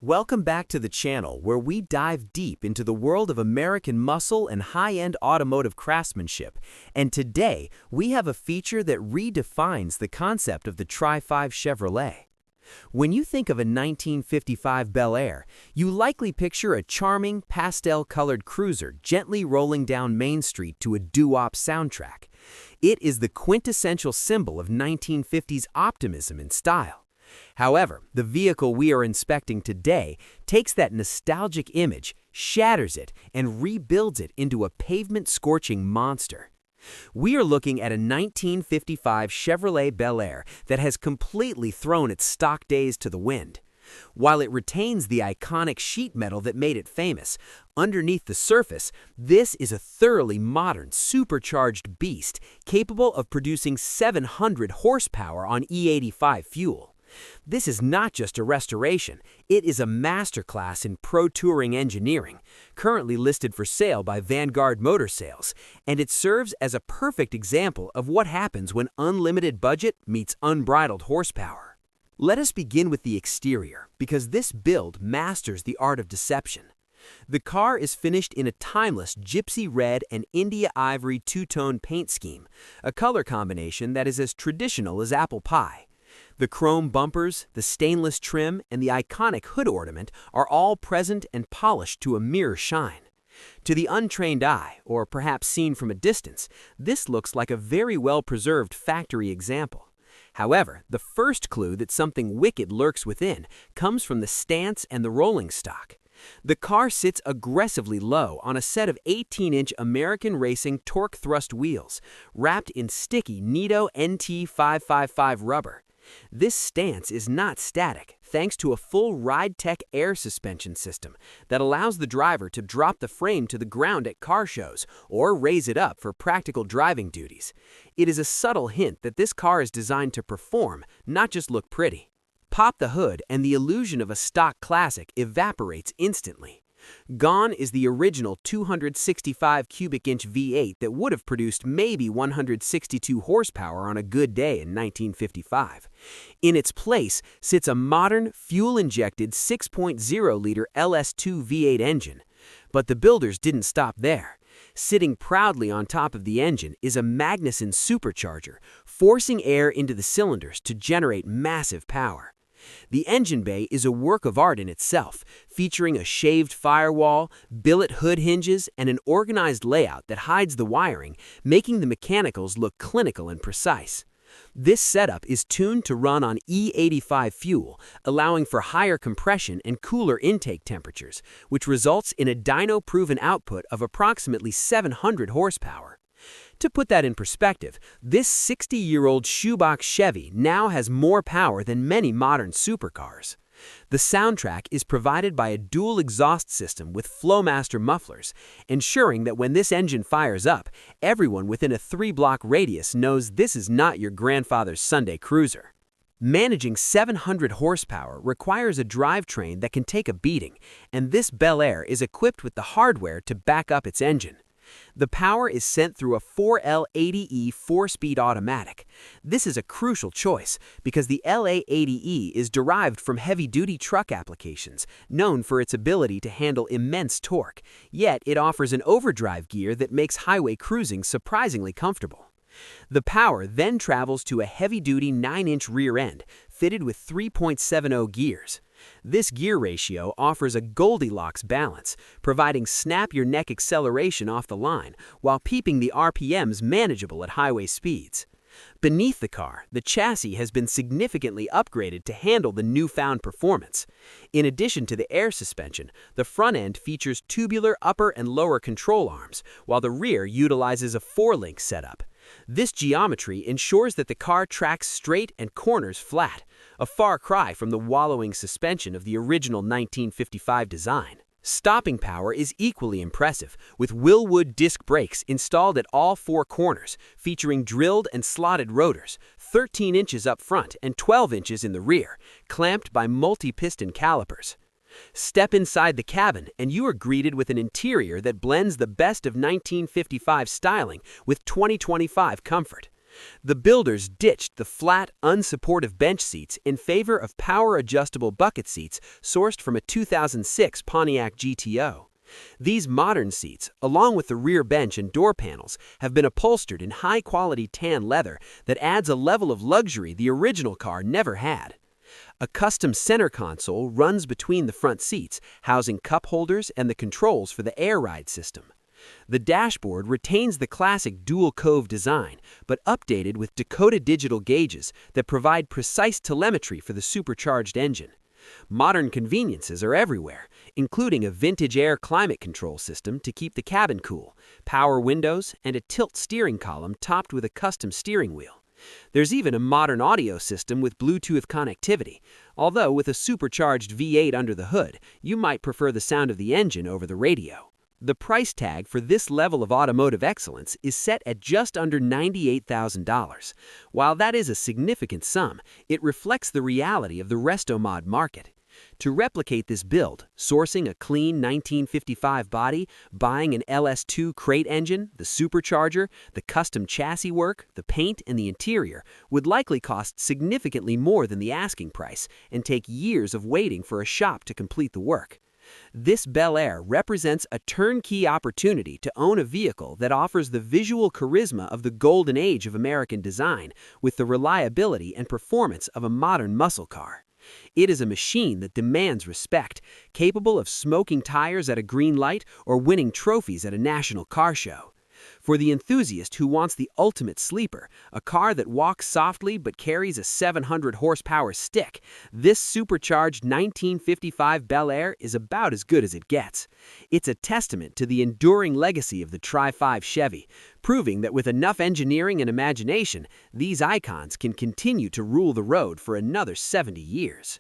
Welcome back to the channel where we dive deep into the world of American muscle and high-end automotive craftsmanship. And today, we have a feature that redefines the concept of the Tri-5 Chevrolet. When you think of a 1955 Bel Air, you likely picture a charming, pastel-colored cruiser gently rolling down Main Street to a doo-wop soundtrack. It is the quintessential symbol of 1950s optimism and style. However, the vehicle we are inspecting today takes that nostalgic image, shatters it, and rebuilds it into a pavement-scorching monster. We are looking at a 1955 Chevrolet Bel Air that has completely thrown its stock days to the wind. While it retains the iconic sheet metal that made it famous, underneath the surface, this is a thoroughly modern, supercharged beast capable of producing 700 horsepower on E85 fuel. This is not just a restoration, it is a masterclass in pro touring engineering, currently listed for sale by Vanguard Motor Sales, and it serves as a perfect example of what happens when unlimited budget meets unbridled horsepower. Let us begin with the exterior, because this build masters the art of deception. The car is finished in a timeless gypsy red and India ivory two-tone paint scheme, a color combination that is as traditional as apple pie. The chrome bumpers, the stainless trim, and the iconic hood ornament are all present and polished to a mirror shine. To the untrained eye, or perhaps seen from a distance, this looks like a very well-preserved factory example. However, the first clue that something wicked lurks within comes from the stance and the rolling stock. The car sits aggressively low on a set of 18-inch American Racing torque thrust wheels, wrapped in sticky Nitto NT555 rubber. This stance is not static, thanks to a full ride-tech air suspension system that allows the driver to drop the frame to the ground at car shows or raise it up for practical driving duties. It is a subtle hint that this car is designed to perform, not just look pretty. Pop the hood and the illusion of a stock classic evaporates instantly. Gone is the original 265 cubic inch V8 that would have produced maybe 162 horsepower on a good day in 1955. In its place sits a modern, fuel-injected 6.0-liter LS2 V8 engine. But the builders didn't stop there. Sitting proudly on top of the engine is a Magnuson supercharger, forcing air into the cylinders to generate massive power. The engine bay is a work of art in itself, featuring a shaved firewall, billet hood hinges, and an organized layout that hides the wiring, making the mechanicals look clinical and precise. This setup is tuned to run on E85 fuel, allowing for higher compression and cooler intake temperatures, which results in a dyno-proven output of approximately 700 horsepower. To put that in perspective, this 60-year-old shoebox Chevy now has more power than many modern supercars. The soundtrack is provided by a dual exhaust system with Flowmaster mufflers, ensuring that when this engine fires up, everyone within a 3-block radius knows this is not your grandfather's Sunday cruiser. Managing 700 horsepower requires a drivetrain that can take a beating, and this Bel Air is equipped with the hardware to back up its engine. The power is sent through a 4L80E 4-speed automatic. This is a crucial choice because the LA80E is derived from heavy-duty truck applications, known for its ability to handle immense torque, yet it offers an overdrive gear that makes highway cruising surprisingly comfortable. The power then travels to a heavy-duty 9-inch rear end, fitted with 3.70 gears. This gear ratio offers a Goldilocks balance, providing snap-your-neck acceleration off the line while keeping the RPMs manageable at highway speeds. Beneath the car, the chassis has been significantly upgraded to handle the newfound performance. In addition to the air suspension, the front end features tubular upper and lower control arms, while the rear utilizes a 4-link setup. This geometry ensures that the car tracks straight and corners flat, a far cry from the wallowing suspension of the original 1955 design. Stopping power is equally impressive, with Wilwood disc brakes installed at all 4 corners, featuring drilled and slotted rotors, 13 inches up front and 12 inches in the rear, clamped by multi-piston calipers. Step inside the cabin and you are greeted with an interior that blends the best of 1955 styling with 2025 comfort. The builders ditched the flat, unsupportive bench seats in favor of power-adjustable bucket seats sourced from a 2006 Pontiac GTO. These modern seats, along with the rear bench and door panels, have been upholstered in high-quality tan leather that adds a level of luxury the original car never had. A custom center console runs between the front seats, housing cup holders and the controls for the air ride system. The dashboard retains the classic dual-cove design, but updated with Dakota digital gauges that provide precise telemetry for the supercharged engine. Modern conveniences are everywhere, including a vintage air climate control system to keep the cabin cool, power windows, and a tilt steering column topped with a custom steering wheel. There's even a modern audio system with Bluetooth connectivity, although with a supercharged V8 under the hood, you might prefer the sound of the engine over the radio. The price tag for this level of automotive excellence is set at just under $98,000. While that is a significant sum, it reflects the reality of the Restomod market. To replicate this build, sourcing a clean 1955 body, buying an LS2 crate engine, the supercharger, the custom chassis work, the paint, and the interior would likely cost significantly more than the asking price and take years of waiting for a shop to complete the work. This Bel Air represents a turnkey opportunity to own a vehicle that offers the visual charisma of the golden age of American design with the reliability and performance of a modern muscle car. It is a machine that demands respect, capable of smoking tires at a green light or winning trophies at a national car show. For the enthusiast who wants the ultimate sleeper, a car that walks softly but carries a 700 horsepower stick, this supercharged 1955 Bel Air is about as good as it gets. It's a testament to the enduring legacy of the Tri-5 Chevy, proving that with enough engineering and imagination, these icons can continue to rule the road for another 70 years.